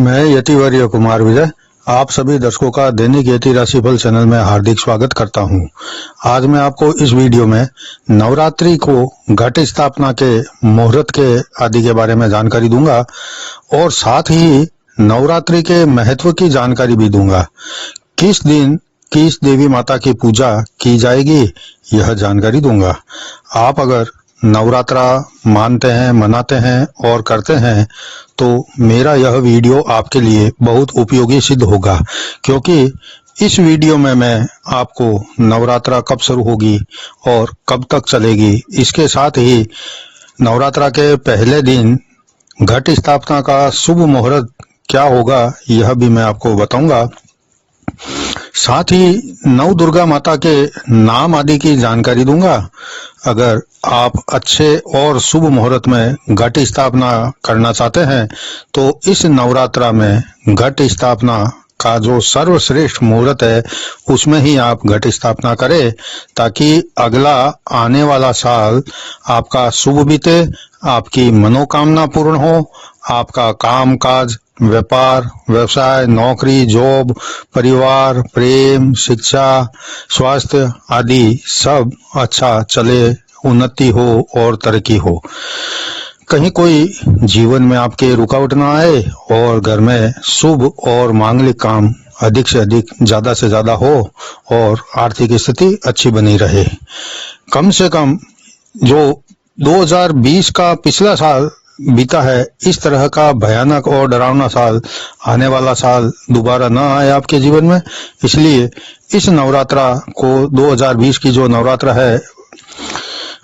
मैं यतिवर्य कुमार विजय आप सभी दर्शकों का दैनिक यति राशिफल चैनल में हार्दिक स्वागत करता हूं। आज मैं आपको इस वीडियो में नवरात्रि को घट स्थापना के मुहूर्त के आदि के बारे में जानकारी दूंगा और साथ ही नवरात्रि के महत्व की जानकारी भी दूंगा। किस दिन किस देवी माता की पूजा की जाएगी यह जानकारी दूंगा। आप अगर नवरात्रा मानते हैं, मनाते हैं और करते हैं तो मेरा यह वीडियो आपके लिए बहुत उपयोगी सिद्ध होगा, क्योंकि इस वीडियो में मैं आपको नवरात्रा कब शुरू होगी और कब तक चलेगी, इसके साथ ही नवरात्रा के पहले दिन घट स्थापना का शुभ मुहूर्त क्या होगा यह भी मैं आपको बताऊंगा। साथ ही नव दुर्गा माता के नाम आदि की जानकारी दूंगा। अगर आप अच्छे और शुभ मुहूर्त में घट स्थापना करना चाहते हैं तो इस नवरात्रा में घट स्थापना का जो सर्वश्रेष्ठ मुहूर्त है उसमें ही आप घट स्थापना करें, ताकि अगला आने वाला साल आपका शुभ बीते, आपकी मनोकामना पूर्ण हो, आपका काम काज, व्यापार, व्यवसाय, नौकरी, जॉब, परिवार, प्रेम, शिक्षा, स्वास्थ्य आदि सब अच्छा चले, उन्नति हो और तरक्की हो। कहीं कोई जीवन में आपके रुकावट ना आए और घर में शुभ और मांगलिक काम अधिक से अधिक, ज्यादा से ज्यादा हो और आर्थिक स्थिति अच्छी बनी रहे। कम से कम जो 2020 का पिछला साल बीता है, इस तरह का भयानक और डरावना साल, आने वाला साल दोबारा न आए आपके जीवन में। इसलिए इस नवरात्रा को 2020 की जो नवरात्रा है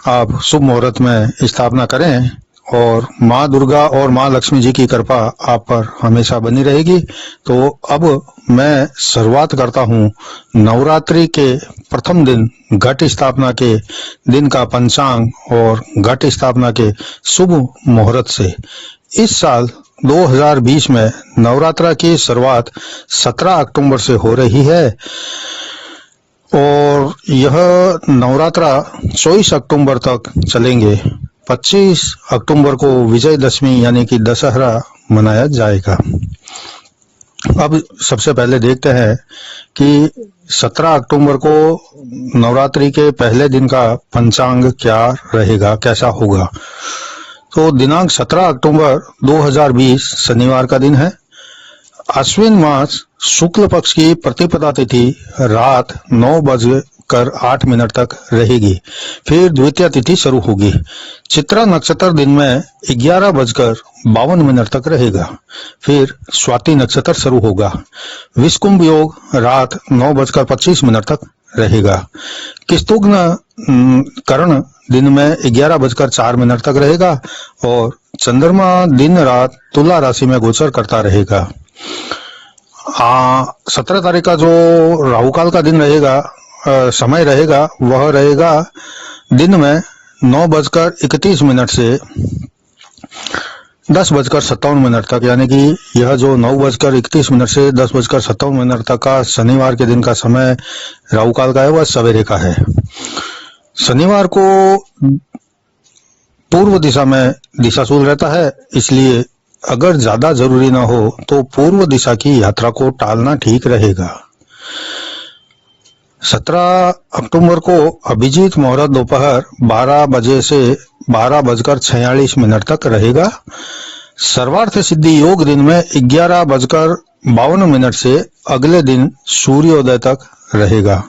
आप शुभ मुहूर्त में स्थापना करें और माँ दुर्गा और माँ लक्ष्मी जी की कृपा आप पर हमेशा बनी रहेगी। तो अब मैं शुरुआत करता हूँ नवरात्रि के प्रथम दिन घट स्थापना के दिन का पंचांग और घट स्थापना के शुभ मुहूर्त से। इस साल 2020 में नवरात्रा की शुरुआत 17 अक्टूबर से हो रही है और यह नवरात्रा 24 अक्टूबर तक चलेंगे। 25 अक्टूबर को विजयदशमी यानी कि दशहरा मनाया जाएगा। अब सबसे पहले देखते हैं कि 17 अक्टूबर को नवरात्रि के पहले दिन का पंचांग क्या रहेगा, कैसा होगा। तो दिनांक 17 अक्टूबर 2020 शनिवार का दिन है। अश्विन मास शुक्ल पक्ष की प्रतिपदा तिथि रात 9:08 तक रहेगी। फिर द्वितीय तिथि शुरू होगी। चित्रा नक्षत्र दिन में 11:52 तक रहेगा। फिर स्वाति नक्षत्र शुरू होगा। विषकुंभ योग रात 9:25 तक रहेगा। किस्तुघ्न करण दिन में 11:04 तक रहेगा और चंद्रमा दिन रात तुला राशि में गोचर करता रहेगा। 17 तारीख का जो राहु काल का दिन रहेगा, समय रहेगा, वह रहेगा दिन में 9:31 से 10:57 तक, यानी कि यह जो 9:31 से 10:57 तक का शनिवार के दिन का समय राहु काल का है वह सवेरे का है। शनिवार को पूर्व दिशा में दिशाशूल रहता है, इसलिए अगर ज्यादा जरूरी ना हो तो पूर्व दिशा की यात्रा को टालना ठीक रहेगा। 17 अक्टूबर को अभिजीत मुहूर्त दोपहर 12 बजे से 12:46 तक रहेगा। सर्वार्थ सिद्धि योग दिन में 11:52 से अगले दिन सूर्योदय तक रहेगा।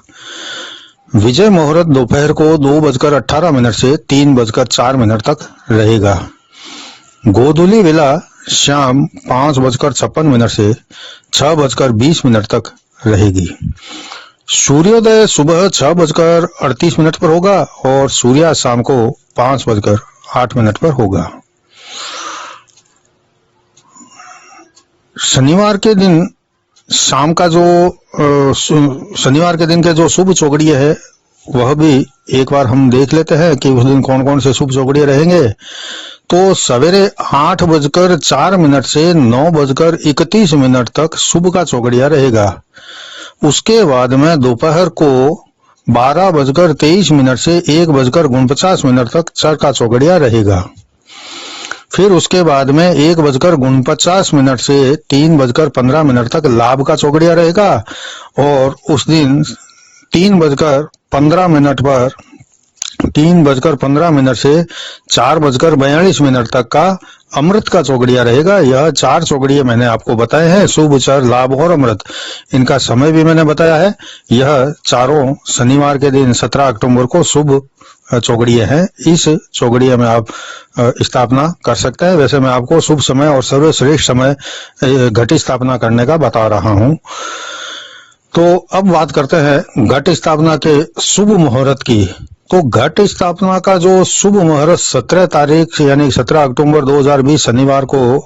विजय मुहूर्त दोपहर को 2:18 से 3:04 तक रहेगा। गोधूली वेला शाम 5:56 से 6:20 तक रहेगी। सूर्योदय सुबह 6:38 पर होगा और सूर्यास्त शाम को 5:08 पर होगा। शनिवार के दिन शाम का जो शनिवार के दिन के जो शुभ चौघड़िये है वह भी एक बार हम देख लेते हैं कि उस दिन कौन कौन से शुभ चौघड़िये रहेंगे। तो सवेरे 8:04 से 9:31 तक शुभ का चौघड़िया रहेगा। उसके बाद में दोपहर को 12:23 से 1:49 तक चर का चौघड़िया रहेगा। फिर उसके बाद में 1:49 से 3:15 तक लाभ का चौगड़िया रहेगा और उस दिन 3:15 पर 3:15 से 4:42 तक का अमृत का चौगड़िया रहेगा। यह 4 चौगड़िए मैंने आपको बताए हैं, शुभ, चर, लाभ और अमृत। इनका समय भी मैंने बताया है। यह चारों शनिवार के दिन 17 अक्टूबर को शुभ चौगड़िए हैं। इस चौगड़िए में आप स्थापना कर सकते हैं। वैसे मैं आपको शुभ समय और सर्वश्रेष्ठ समय घट स्थापना करने का बता रहा हूं। तो अब बात करते हैं घट स्थापना के शुभ मुहूर्त की। तो घट स्थापना का जो शुभ मुहूर्त 17 तारीख यानी 17 अक्टूबर 2020 शनिवार को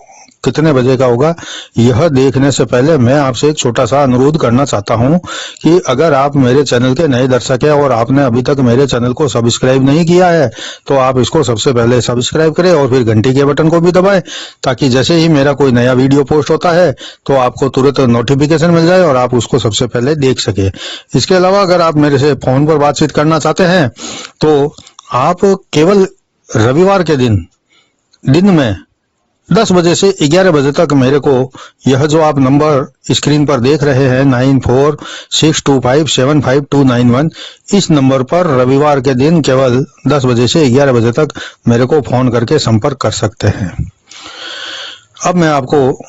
कितने बजे का होगा, यह देखने से पहले मैं आपसे एक छोटा सा अनुरोध करना चाहता हूं कि अगर आप मेरे चैनल के नए दर्शक हैं और आपने अभी तक मेरे चैनल को सब्सक्राइब नहीं किया है तो आप इसको सबसे पहले सब्सक्राइब करें और फिर घंटी के बटन को भी दबाएं, ताकि जैसे ही मेरा कोई नया वीडियो पोस्ट होता है तो आपको तुरंत नोटिफिकेशन मिल जाए और आप उसको सबसे पहले देख सके। इसके अलावा अगर आप मेरे से फोन पर बातचीत करना चाहते हैं तो आप केवल रविवार के दिन में 10 बजे से 11 बजे तक मेरे को यह जो आप नंबर स्क्रीन पर देख रहे हैं 9462575291, इस नंबर पर रविवार के दिन केवल 10 बजे से 11 बजे तक मेरे को फोन करके संपर्क कर सकते हैं। अब मैं आपको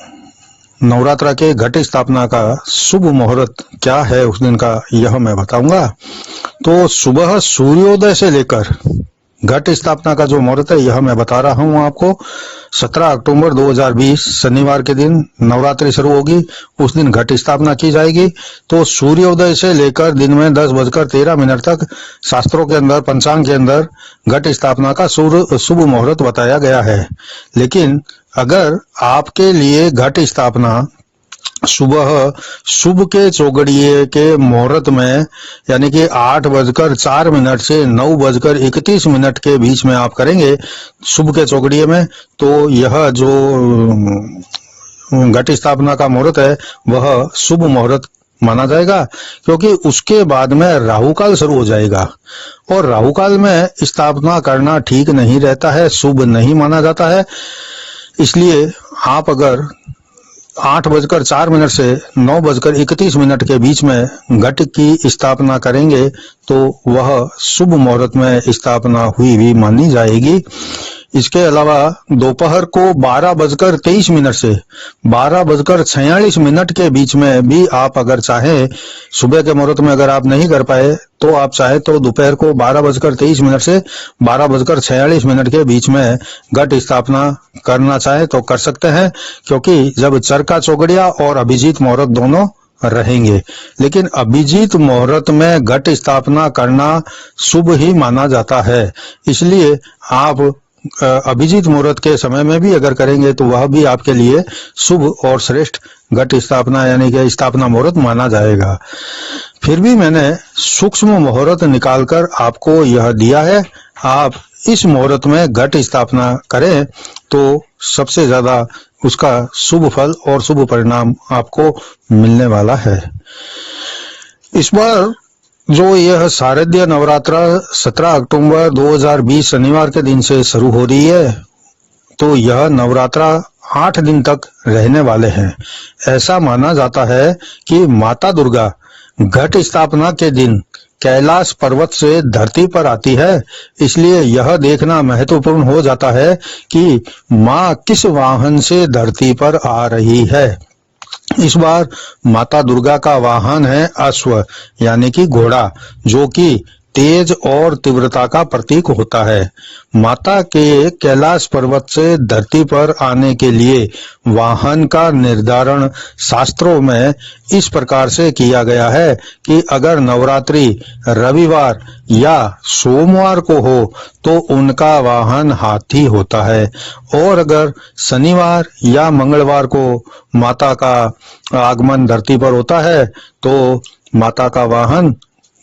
नवरात्रा के घट स्थापना का शुभ मुहूर्त क्या है उस दिन का यह मैं बताऊंगा। तो सुबह सूर्योदय से लेकर घट स्थापना का जो मुहूर्त है यह मैं बता रहा हूं आपको। 17 अक्टूबर 2020 शनिवार के दिन नवरात्रि शुरू होगी, उस दिन घट स्थापना की जाएगी। तो सूर्योदय से लेकर दिन में 10:13 तक शास्त्रों के अंदर, पंचांग के अंदर घट स्थापना का शुभ मुहूर्त बताया गया है। लेकिन अगर आपके लिए घट स्थापना सुबह शुभ के चौगड़िए के मुहूर्त में यानी कि 8:04 से 9:31 के बीच में आप करेंगे शुभ के चौगड़िए में, तो यह जो घट स्थापना का मुहूर्त है वह शुभ मुहूर्त माना जाएगा, क्योंकि उसके बाद में राहु काल शुरू हो जाएगा और राहु काल में स्थापना करना ठीक नहीं रहता है, शुभ नहीं माना जाता है। इसलिए आप अगर 8:04 से 9:31 के बीच में घट की स्थापना करेंगे तो वह शुभ मुहूर्त में स्थापना हुई भी मानी जाएगी। इसके अलावा दोपहर को 12:23 से 12:46 के बीच में भी आप अगर चाहें, सुबह के मुहूर्त में अगर आप नहीं कर पाए तो आप चाहे तो दोपहर को 12:23 से 12:46 के बीच में घट स्थापना करना चाहे तो कर सकते हैं, क्योंकि जब चरका चौगड़िया और अभिजीत मुहूर्त दोनों रहेंगे। लेकिन अभिजीत मुहूर्त में घट स्थापना करना शुभ ही माना जाता है, इसलिए आप अभिजीत मुहूर्त के समय में भी अगर करेंगे तो वह भी आपके लिए शुभ और श्रेष्ठ घट स्थापना यानी कि स्थापना मुहूर्त माना जाएगा। फिर भी मैंने सूक्ष्म मुहूर्त निकालकर आपको यह दिया है, आप इस मुहूर्त में घट स्थापना करें तो सबसे ज्यादा उसका शुभ फल और शुभ परिणाम आपको मिलने वाला है। इस बार जो यह शारदीय नवरात्रा 17 अक्टूबर 2020 शनिवार के दिन से शुरू हो रही है, तो यह नवरात्रा 8 दिन तक रहने वाले हैं। ऐसा माना जाता है कि माता दुर्गा घट स्थापना के दिन कैलाश पर्वत से धरती पर आती है, इसलिए यह देखना महत्वपूर्ण हो जाता है कि माँ किस वाहन से धरती पर आ रही है। इस बार माता दुर्गा का वाहन है अश्व यानी कि घोड़ा, जो कि तेज और तीव्रता का प्रतीक होता है। माता के कैलाश पर्वत से धरती पर आने के लिए वाहन का निर्धारण शास्त्रों में इस प्रकार से किया गया है कि अगर नवरात्रि रविवार या सोमवार को हो तो उनका वाहन हाथी होता है, और अगर शनिवार या मंगलवार को माता का आगमन धरती पर होता है तो माता का वाहन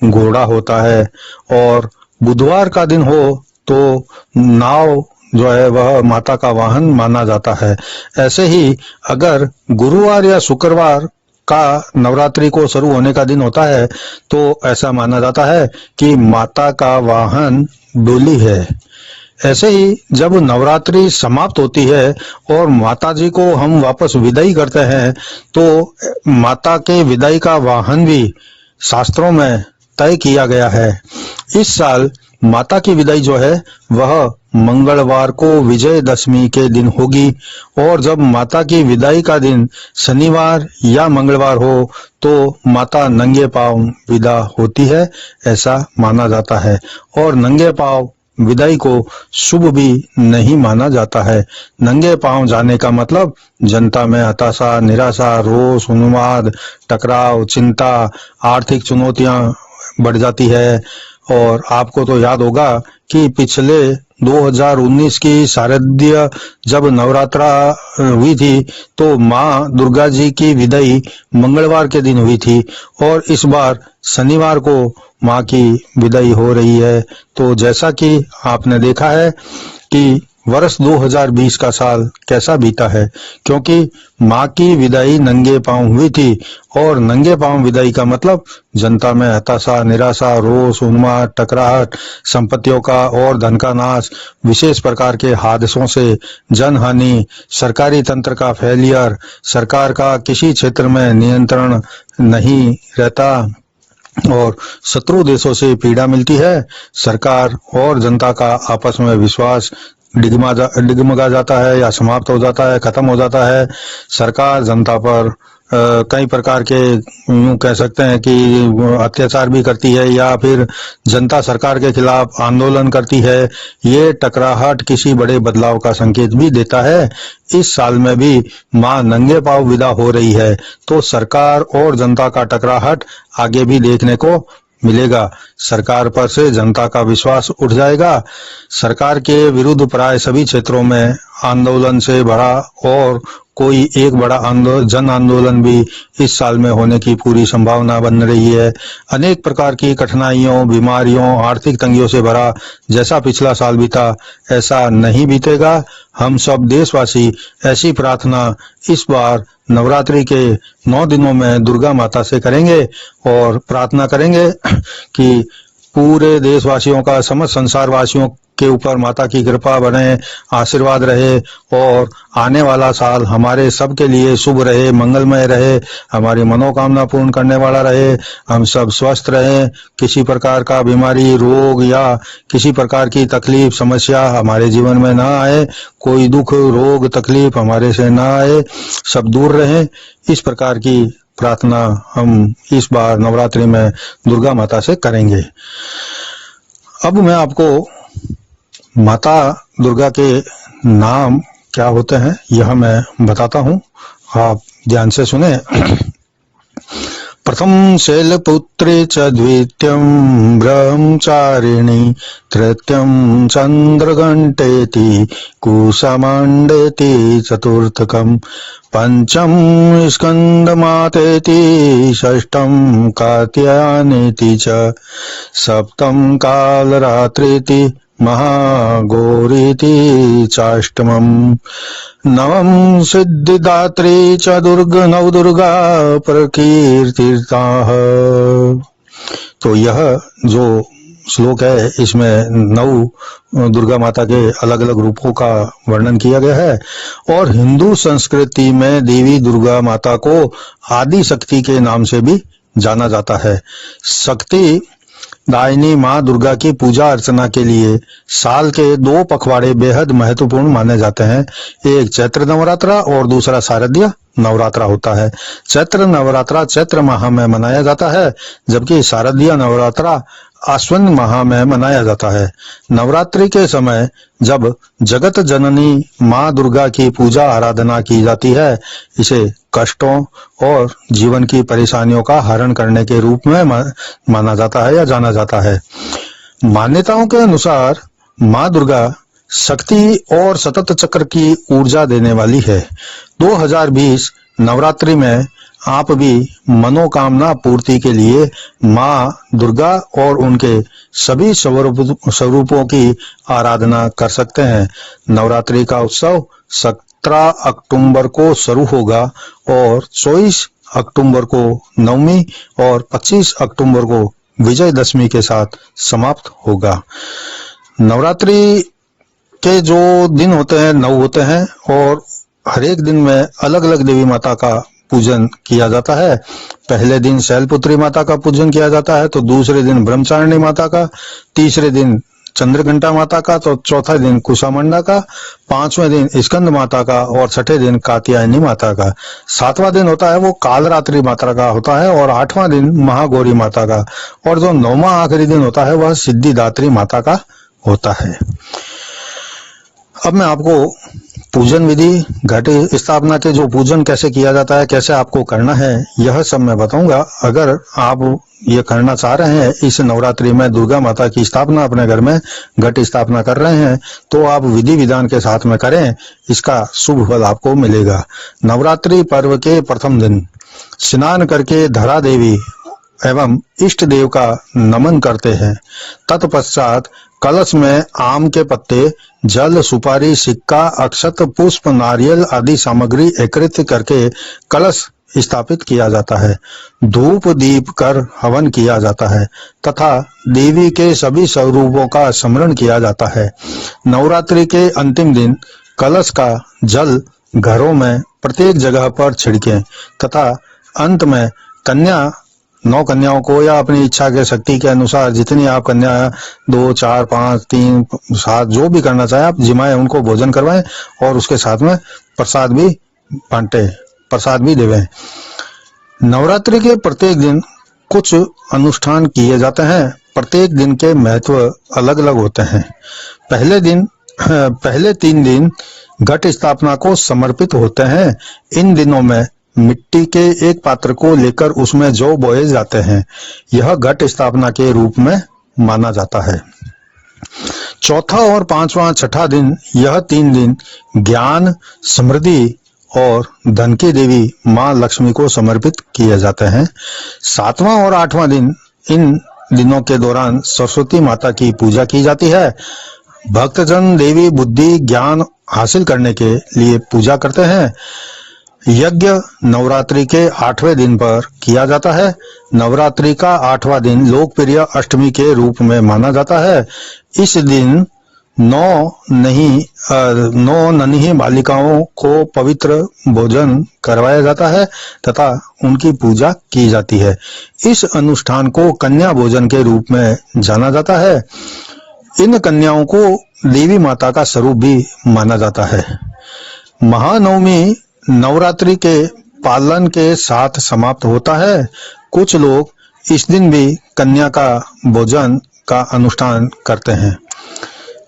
घोड़ा होता है, और बुधवार का दिन हो तो नाव जो है वह माता का वाहन माना जाता है। ऐसे ही अगर गुरुवार या शुक्रवार का नवरात्रि को शुरू होने का दिन होता है तो ऐसा माना जाता है कि माता का वाहन डोली है। ऐसे ही जब नवरात्रि समाप्त होती है और माता जी को हम वापस विदाई करते हैं, तो माता के विदाई का वाहन भी शास्त्रों में तय किया गया है। इस साल माता की विदाई जो है वह मंगलवार को विजयदशमी के दिन होगी, और जब माता की विदाई का दिन शनिवार या मंगलवार हो तो माता नंगे पांव विदा होती है, ऐसा माना जाता है। और नंगे पांव विदाई को शुभ भी नहीं माना जाता है। नंगे पांव जाने का मतलब जनता में हताशा, निराशा, रोष, उन्माद, टकराव, चिंता, आर्थिक चुनौतियां बढ़ जाती है। और आपको तो याद होगा कि पिछले 2019 की शारदीय जब नवरात्रा हुई थी तो माँ दुर्गा जी की विदाई मंगलवार के दिन हुई थी, और इस बार शनिवार को माँ की विदाई हो रही है। तो जैसा कि आपने देखा है कि वर्ष 2020 का साल कैसा बीता है, क्योंकि माँ की विदाई नंगे पांव हुई थी, और नंगे पांव विदाई का मतलब जनता में हताशा, निराशा, रोष, उन्माद, टकराहट, संपत्तियों का और धन का नाश, विशेष प्रकार के हादसों से जनहानि, सरकारी तंत्र का फेलियर, सरकार का किसी क्षेत्र में नियंत्रण नहीं रहता और शत्रु देशों से पीड़ा मिलती है। सरकार और जनता का आपस में विश्वास डिगमगा जाता है या समाप्त हो जाता है, खत्म हो जाता है। सरकार जनता पर कई प्रकार के यूं कह सकते हैं कि अत्याचार भी करती है, या फिर जनता सरकार के खिलाफ आंदोलन करती है। ये टकराहट किसी बड़े बदलाव का संकेत भी देता है। इस साल में भी मां नंगे पांव विदा हो रही है, तो सरकार और जनता का टकराहट आगे भी देखने को मिलेगा। सरकार पर से जनता का विश्वास उठ जाएगा। सरकार के विरुद्ध प्राय सभी क्षेत्रों में आंदोलन से भरा और कोई एक बड़ा जन आंदोलन भी इस साल में होने की पूरी संभावना बन रही है। अनेक प्रकार की कठिनाइयों, बीमारियों, आर्थिक तंगियों से भरा जैसा पिछला साल बीता, ऐसा नहीं बीतेगा। हम सब देशवासी ऐसी प्रार्थना इस बार नवरात्रि के 9 दिनों में दुर्गा माता से करेंगे, और प्रार्थना करेंगे कि पूरे देशवासियों का, समस्त संसार वासियों के ऊपर माता की कृपा बने, आशीर्वाद रहे, और आने वाला साल हमारे सब के लिए शुभ रहे, मंगलमय रहे, हमारी मनोकामना पूर्ण करने वाला रहे, हम सब स्वस्थ रहें, किसी प्रकार का बीमारी, रोग या किसी प्रकार की तकलीफ, समस्या हमारे जीवन में ना आए, कोई दुख, रोग, तकलीफ हमारे से ना आए, सब दूर रहें। इस प्रकार की प्रार्थना हम इस बार नवरात्रि में दुर्गा माता से करेंगे। अब मैं आपको माता दुर्गा के नाम क्या होते हैं यह मैं बताता हूँ, आप ध्यान से सुने। प्रथम शैलपुत्री च द्वितीयं ब्रह्मचारिणी तृतीयं चंद्रघंटेति कुसमांडेति चतुर्थकं पंचम स्कंदमातेति षष्ठं कात्यायनेति च सप्तम कालरात्रिति महागौरीति चाष्टमम् नवम सिद्धिदात्री च नवदुर्गा प्रकीर्तिताः। तो यह जो श्लोक है इसमें 9 दुर्गा माता के अलग अलग रूपों का वर्णन किया गया है, और हिंदू संस्कृति में देवी दुर्गा माता को आदि शक्ति के नाम से भी जाना जाता है। शक्ति दायिनी माँ दुर्गा की पूजा अर्चना के लिए साल के 2 पखवाड़े बेहद महत्वपूर्ण माने जाते हैं। एक चैत्र नवरात्रा और दूसरा शारदीय नवरात्रा होता है। चैत्र नवरात्रा चैत्र माह में मनाया जाता है, जबकि शारदीय नवरात्रा आश्विन माह में मनाया जाता है। नवरात्रि के समय जब जगत जननी माँ दुर्गा की पूजा आराधना की जाती है, इसे कष्टों और जीवन की परेशानियों का हरण करने के रूप में माना जाता है या जाना जाता है। मान्यताओं के अनुसार माँ दुर्गा शक्ति और सतत चक्र की ऊर्जा देने वाली है। 2020 नवरात्रि में आप भी मनोकामना पूर्ति के लिए माँ दुर्गा और उनके सभी स्वरूपों की आराधना कर सकते हैं। नवरात्रि का उत्सव 17 अक्टूबर को शुरू होगा और 24 अक्टूबर को नवमी और 25 अक्टूबर को विजयदशमी के साथ समाप्त होगा। नवरात्रि के जो दिन होते हैं 9 होते हैं और हर एक दिन में अलग अलग देवी माता का पूजन किया जाता है। पहले दिन शैलपुत्री माता का पूजन किया जाता है, तो दूसरे दिन ब्रह्मचारिणी माता का, तीसरे दिन चंद्रघंटा माता का, तो चौथा दिन कुशामंडा का, पांचवें दिन स्कंद माता का और छठे दिन कात्यायनी माता का। सातवां दिन होता है वो कालरात्रि माता का होता है और आठवां दिन महागौरी माता का, और जो नौवां आखिरी दिन होता है वह सिद्धिदात्री माता का होता है। अब मैं आपको पूजन विधि, घट स्थापना के जो पूजन कैसे किया जाता है, कैसे आपको करना है, यह सब मैं बताऊंगा। अगर आप ये करना चाह रहे हैं, इस नवरात्रि में दुर्गा माता की स्थापना अपने घर में घट स्थापना कर रहे हैं, तो आप विधि विधान के साथ में करें, इसका शुभ फल आपको मिलेगा। नवरात्रि पर्व के प्रथम दिन स्नान करके धरा देवी एवं इष्ट देव का नमन करते हैं। तत्पश्चात कलश में आम के पत्ते, जल, सुपारी, सिक्का, अक्षत, पुष्प, नारियल आदि सामग्री एकत्रित करके कलश स्थापित किया जाता है। धूप दीप कर हवन किया जाता है तथा देवी के सभी स्वरूपों का स्मरण किया जाता है। नवरात्रि के अंतिम दिन कलश का जल घरों में प्रत्येक जगह पर छिड़कें तथा अंत में 9 कन्याओं को या अपनी इच्छा के शक्ति के अनुसार जितनी आप कन्या 2, 4, 5, 3, 7 जो भी करना चाहे आप जिमाएं, उनको भोजन करवाएं और उसके साथ में प्रसाद भी बांटे, प्रसाद भी देवें। नवरात्रि के प्रत्येक दिन कुछ अनुष्ठान किए जाते हैं। प्रत्येक दिन के महत्व अलग अलग होते हैं। पहले 3 दिन घट स्थापना को समर्पित होते हैं। इन दिनों में मिट्टी के एक पात्र को लेकर उसमें जौ बोए जाते हैं। यह घट स्थापना के रूप में माना जाता है। चौथा और पांचवा छठा दिन, यह 3 दिन ज्ञान, समृद्धि और धन की देवी मां लक्ष्मी को समर्पित किए जाते हैं। 7वां और 8वां दिन, इन दिनों के दौरान सरस्वती माता की पूजा की जाती है। भक्तजन देवी बुद्धि ज्ञान हासिल करने के लिए पूजा करते हैं। यज्ञ नवरात्रि के 8वें दिन पर किया जाता है। नवरात्रि का 8वां दिन लोकप्रिय अष्टमी के रूप में माना जाता है। इस दिन 9 नन्ही बालिकाओं को पवित्र भोजन करवाया जाता है तथा उनकी पूजा की जाती है। इस अनुष्ठान को कन्या भोजन के रूप में जाना जाता है। इन कन्याओं को देवी माता का स्वरूप भी माना जाता है। महानवमी नवरात्रि के पालन के साथ समाप्त होता है। कुछ लोग इस दिन भी कन्या का भोजन का अनुष्ठान करते हैं।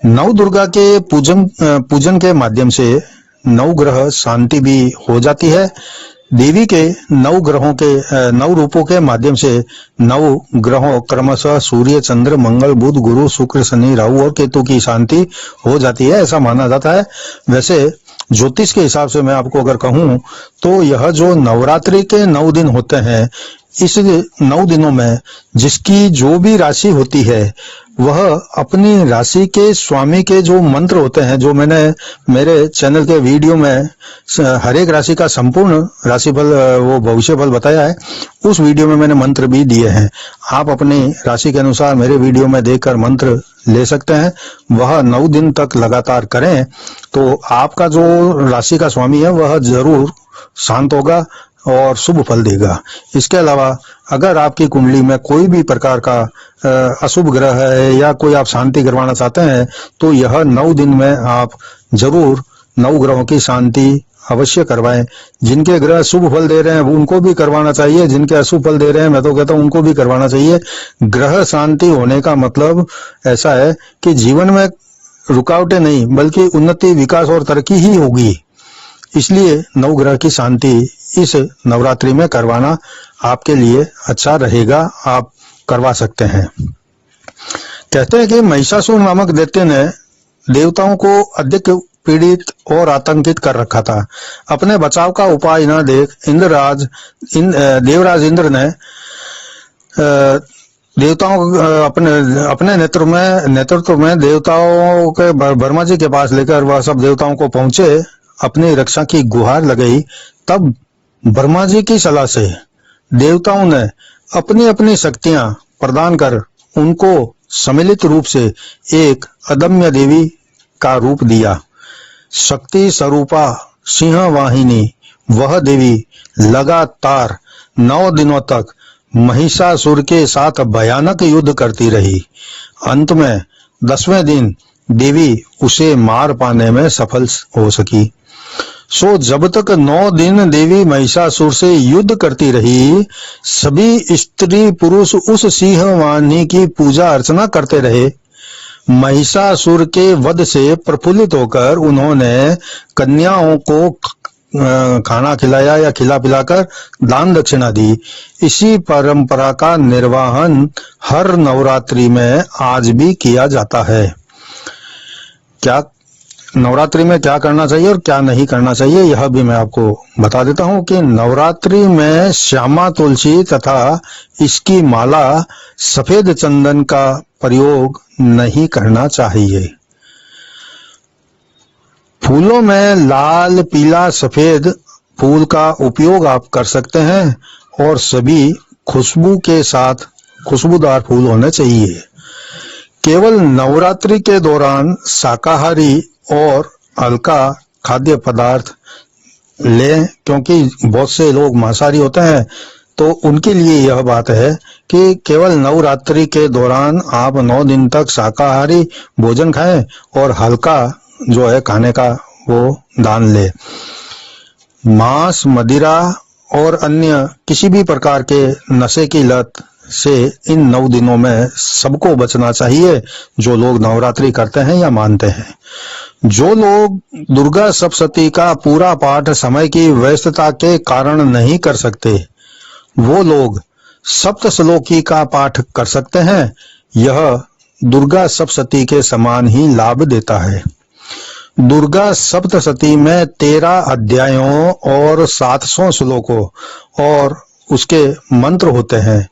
नव दुर्गा के पूजन के माध्यम से नवग्रह शांति भी हो जाती है। देवी के 9 रूपों के माध्यम से 9 ग्रहों क्रमशः सूर्य, चंद्र, मंगल, बुध, गुरु, शुक्र, शनि, राहु और केतु की शांति हो जाती है, ऐसा माना जाता है। वैसे ज्योतिष के हिसाब से मैं आपको अगर कहूं तो यह जो नवरात्रि के 9 दिन होते हैं, इस 9 दिनों में जिसकी जो भी राशि होती है वह अपनी राशि के स्वामी के जो मंत्र होते हैं, जो मैंने मेरे चैनल के वीडियो में हर एक राशि का संपूर्ण राशिफल वो भविष्यफल बताया है, उस वीडियो में मैंने मंत्र भी दिए हैं। आप अपनी राशि के अनुसार मेरे वीडियो में देखकर मंत्र ले सकते हैं। वह 9 दिन तक लगातार करें तो आपका जो राशि का स्वामी है वह जरूर शांत होगा और शुभ फल देगा। इसके अलावा अगर आपकी कुंडली में कोई भी प्रकार का अशुभ ग्रह है या कोई आप शांति करवाना चाहते हैं तो यह 9 दिन में आप जरूर 9 ग्रहों की शांति अवश्य करवाएं। जिनके ग्रह शुभ फल दे रहे हैं उनको भी करवाना चाहिए, जिनके अशुभ फल दे रहे हैं मैं तो कहता हूं उनको भी करवाना चाहिए। ग्रह शांति होने का मतलब ऐसा है कि जीवन में रुकावटें नहीं बल्कि उन्नति, विकास और तरक्की ही होगी। इसलिए 9 ग्रह की शांति इस नवरात्रि में करवाना आपके लिए अच्छा रहेगा, आप करवा सकते हैं। कहते हैं कि महिषासुर नामक दैत्य ने देवताओं को अधिक पीड़ित और आतंकित कर रखा था। अपने बचाव का उपाय न देख देवराज इंद्र ने देवताओं अपने नेतृत्व में देवताओं के ब्रह्मा जी के पास लेकर वह सब देवताओं को पहुंचे, अपनी रक्षा की गुहार लगाई। तब ब्रह्मा जी की सलाह से देवताओं ने अपनी अपनी शक्तियां प्रदान कर उनको सम्मिलित रूप से एक अदम्य देवी का रूप दिया। शक्ति स्वरूपा सिंह वाहिनी वह देवी लगातार 9 दिनों तक महिषासुर के साथ भयानक युद्ध करती रही। अंत में 10वें दिन देवी उसे मार पाने में सफल हो सकी। सो जब तक 9 दिन देवी महिषासुर से युद्ध करती रही, सभी स्त्री पुरुष उस सिंह वाहिनी की पूजा अर्चना करते रहे। महिषासुर के वध से प्रफुल्लित होकर उन्होंने कन्याओं को खाना खिलाया या खिला पिलाकर दान दक्षिणा दी। इसी परंपरा का निर्वहन हर नवरात्रि में आज भी किया जाता है। क्या नवरात्रि में क्या करना चाहिए और क्या नहीं करना चाहिए, यह भी मैं आपको बता देता हूं कि नवरात्रि में श्यामा तुलसी तथा इसकी माला सफेद चंदन का प्रयोग नहीं करना चाहिए। फूलों में लाल, पीला, सफेद फूल का उपयोग आप कर सकते हैं और सभी खुशबू के साथ खुशबूदार फूल होने चाहिए। केवल नवरात्रि के दौरान शाकाहारी और हल्का खाद्य पदार्थ लें, क्योंकि बहुत से लोग मांसाहारी होते हैं, तो उनके लिए यह बात है कि केवल नवरात्रि के दौरान आप 9 दिन तक शाकाहारी भोजन खाएं और हल्का जो है खाने का वो दान ले। मांस, मदिरा और अन्य किसी भी प्रकार के नशे की लत से इन 9 दिनों में सबको बचना चाहिए, जो लोग नवरात्रि करते हैं या मानते हैं। जो लोग दुर्गा सप्तशती का पूरा पाठ समय की व्यस्तता के कारण नहीं कर सकते, वो लोग सप्तश्लोकी का पाठ कर सकते हैं। यह दुर्गा सप्तशती के समान ही लाभ देता है। दुर्गा सप्तशती में 13 अध्यायों और 700 श्लोकों और उसके मंत्र होते हैं।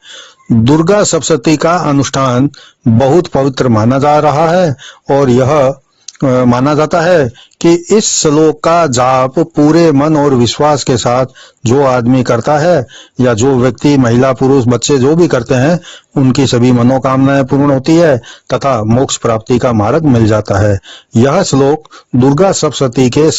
दुर्गा सप्तशती का अनुष्ठान बहुत पवित्र माना जा रहा है और यह माना जाता है कि इस श्लोक का जाप पूरे मन और विश्वास के साथ जो आदमी करता है या जो व्यक्ति, महिला, पुरुष, बच्चे जो भी करते हैं, उनकी सभी मनोकामनाएं पूर्ण होती है तथा मोक्ष प्राप्ति का मार्ग मिल जाता है। यह श्लोक दुर्गा सप्तशती के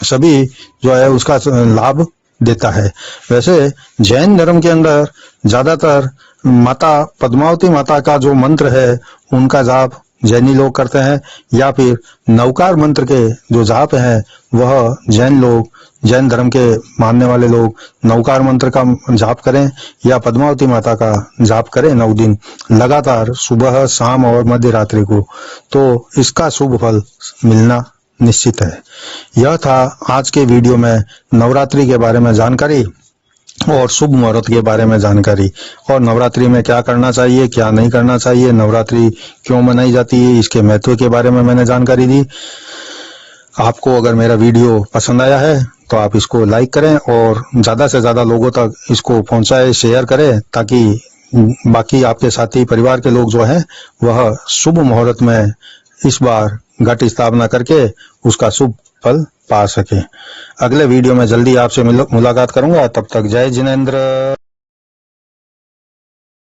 सभी जो है उसका लाभ देता है। वैसे जैन धर्म के अंदर ज्यादातर माता पद्मावती माता का जो मंत्र है उनका जाप जैनी लोग करते हैं, या फिर नवकार मंत्र के जो जाप हैं वह जैन लोग, जैन धर्म के मानने वाले लोग नवकार मंत्र का जाप करें या पद्मावती माता का जाप करें 9 दिन लगातार, सुबह, शाम और मध्य रात्रि को, तो इसका शुभ फल मिलना निश्चित है। यह था आज के वीडियो में नवरात्रि के बारे में जानकारी और शुभ मुहूर्त के बारे में जानकारी, और नवरात्रि में क्या करना चाहिए, क्या नहीं करना चाहिए, नवरात्रि क्यों मनाई जाती है, इसके महत्व के बारे में मैंने जानकारी दी। आपको अगर मेरा वीडियो पसंद आया है तो आप इसको लाइक करें और ज्यादा से ज्यादा लोगों तक इसको पहुंचाएं, शेयर करें, ताकि बाकी आपके साथी परिवार के लोग जो हैं वह शुभ मुहूर्त में इस बार घट स्थापना करके उसका शुभ फल पा सके। अगले वीडियो में जल्दी आपसे मुलाकात करूंगा, तब तक जय जिनेंद्र।